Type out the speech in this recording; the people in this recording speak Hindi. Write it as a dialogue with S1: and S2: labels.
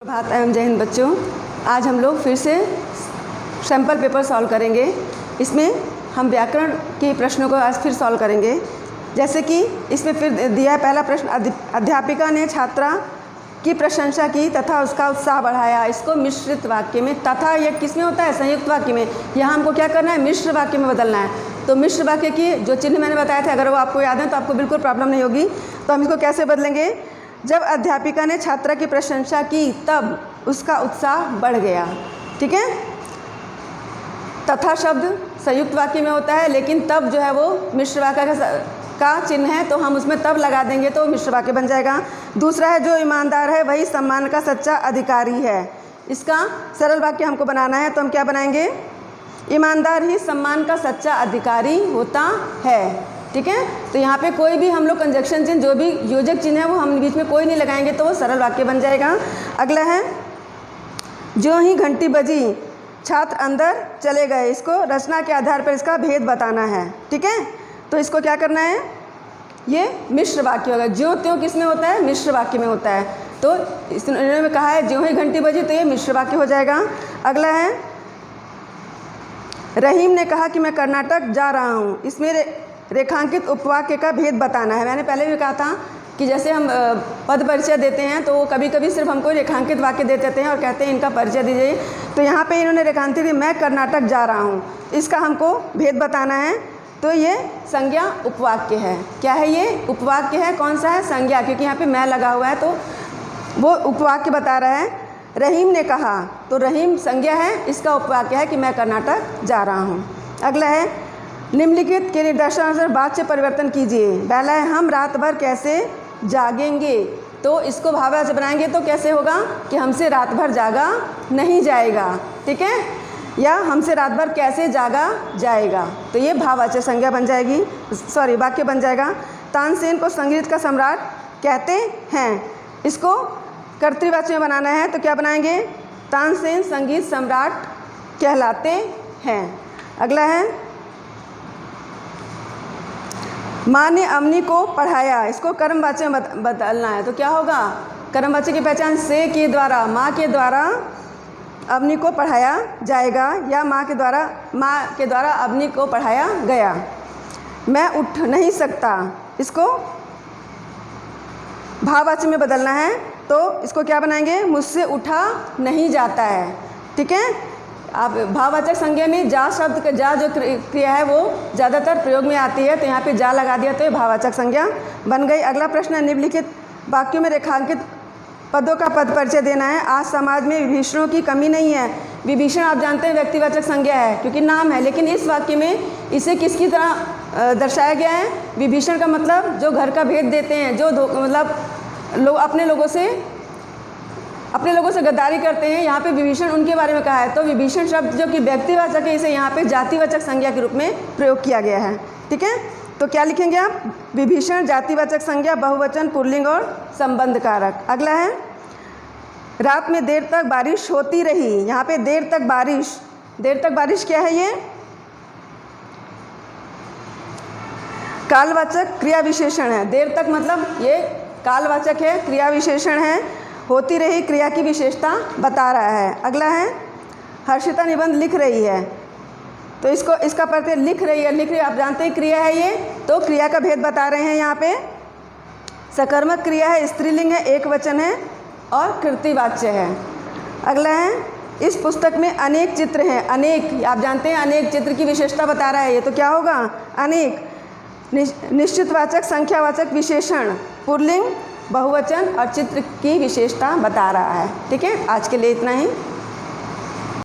S1: भात एवं जय हिंद बच्चों। आज हम लोग फिर से सैम्पल पेपर सॉल्व करेंगे। इसमें हम व्याकरण के प्रश्नों को आज फिर सॉल्व करेंगे। जैसे कि इसमें फिर दिया है पहला प्रश्न, अध्यापिका ने छात्रा की प्रशंसा की तथा उसका उत्साह बढ़ाया। इसको मिश्रित वाक्य में, तथा यह किस में होता है? संयुक्त वाक्य में। यहाँ हमको क्या करना है? मिश्र वाक्य में बदलना है। तो मिश्र वाक्य की जो चिन्ह मैंने बताए थे, अगर वो आपको याद है तो आपको बिल्कुल प्रॉब्लम नहीं होगी। तो हम इसको कैसे बदलेंगे? जब अध्यापिका ने छात्रा की प्रशंसा की तब उसका उत्साह बढ़ गया। ठीक है। तथा शब्द संयुक्त वाक्य में होता है, लेकिन तब जो है वो मिश्र वाक्य का चिन्ह है, तो हम उसमें तब लगा देंगे तो मिश्र वाक्य बन जाएगा। दूसरा है, जो ईमानदार है वही सम्मान का सच्चा अधिकारी है। इसका सरल वाक्य हमको बनाना है, तो हम क्या बनाएंगे? ईमानदार ही सम्मान का सच्चा अधिकारी होता है। ठीक है। तो यहाँ पे कोई भी हम लोग कंजक्शन चिन्ह, जो भी योजक चिन्ह है वो हम बीच में कोई नहीं लगाएंगे, तो वो सरल वाक्य बन जाएगा। अगला है, जो ही घंटी बजी छात्र अंदर चले गए। इसको रचना के आधार पर इसका भेद बताना है। ठीक है। तो इसको क्या करना है? ये मिश्र वाक्य होगा। ज्यों त्यों किस में होता है? मिश्र वाक्य में होता है। तो इन्होंने कहा है ज्यों ही घंटी बजी, तो ये मिश्र वाक्य हो जाएगा। अगला है, रहीम ने कहा कि मैं कर्नाटक जा रहा हूँ। इसमें रेखांकित उपवाक्य का भेद बताना है। मैंने पहले भी कहा था कि जैसे हम पद परिचय देते हैं तो कभी कभी सिर्फ हमको रेखांकित वाक्य दे देते हैं और कहते हैं इनका परिचय दीजिए। तो यहाँ पे इन्होंने रेखांकित दी, मैं कर्नाटक जा रहा हूँ। इसका हमको भेद बताना है। तो ये संज्ञा उपवाक्य है। क्या है ये? उपवाक्य है। कौन सा है? संज्ञा, क्योंकि यहाँ पे मैं लगा हुआ है तो वो उपवाक्य बता रहा है। रहीम ने कहा, तो रहीम संज्ञा है, इसका उपवाक्य है कि मैं कर्नाटक जा रहा हूँ। अगला है, निम्नलिखित के निर्देशानुसार वाच्य परिवर्तन कीजिए। पहला है, हम रात भर कैसे जागेंगे। तो इसको भाववाचक बनाएंगे तो कैसे होगा कि हमसे रात भर जागा नहीं जाएगा। ठीक है। या हमसे रात भर कैसे जागा जाएगा, तो ये भाववाचक संज्ञा बन जाएगी, सॉरी वाक्य बन जाएगा। तानसेन को संगीत का सम्राट कहते हैं। इसको कर्तृवाची में बनाना है, तो क्या बनाएंगे? तानसेन संगीत सम्राट कहलाते हैं। अगला है, माँ ने अवनी को पढ़ाया। इसको कर्मवाची में बदलना है, तो क्या होगा? कर्मवाची की पहचान से के द्वारा, माँ के द्वारा अवनी को पढ़ाया जाएगा, या माँ के द्वारा अवनी को पढ़ाया गया। मैं उठ नहीं सकता, इसको भाववाची में बदलना है, तो इसको क्या बनाएंगे? मुझसे उठा नहीं जाता है। ठीक है। आप भाववाचक संज्ञा में जा शब्द का, जा जो क्रिया है वो ज़्यादातर प्रयोग में आती है, तो यहाँ पे जा लगा दिया तो ये भाववाचक संज्ञा बन गई। अगला प्रश्न है, निम्नलिखित वाक्यों में रेखांकित पदों का पद परिचय देना है। आज समाज में विभीषणों की कमी नहीं है। विभीषण आप जानते हैं व्यक्तिवाचक संज्ञा है क्योंकि नाम है, लेकिन इस वाक्य में इसे किसकी तरह दर्शाया गया है? विभीषण का मतलब जो घर का भेद देते हैं, जो मतलब लोग अपने लोगों से गद्दारी करते हैं। यहाँ पे विभीषण उनके बारे में कहा है, तो विभीषण शब्द जो कि व्यक्तिवाचक है, इसे यहाँ पे जातिवाचक संज्ञा के रूप में प्रयोग किया गया है। ठीक है। तो क्या लिखेंगे आप? विभीषण जातिवाचक संज्ञा, बहुवचन, पुल्लिंग और संबंध कारक। अगला है, रात में देर तक बारिश होती रही। यहाँ पे देर तक बारिश क्या है? ये कालवाचक क्रिया विशेषण है। देर तक मतलब ये कालवाचक है, क्रिया विशेषण है। होती रही क्रिया की विशेषता बता रहा है। अगला है, हर्षिता निबंध लिख रही है। तो इसका प्रत्यय लिख रही है, आप जानते हैं क्रिया है ये, तो क्रिया का भेद बता रहे हैं। यहाँ पे सकर्मक क्रिया है, स्त्रीलिंग है, एक वचन है और कृतिवाच्य है। अगला है, इस पुस्तक में अनेक चित्र हैं। अनेक आप जानते हैं, अनेक चित्र की विशेषता बता रहा है ये, तो क्या होगा? अनेक। निश्चितवाचक संख्यावाचक विशेषण, पुल्लिंग, बहुवचन और चित्र की विशेषता बता रहा है। ठीक है। आज के लिए इतना ही।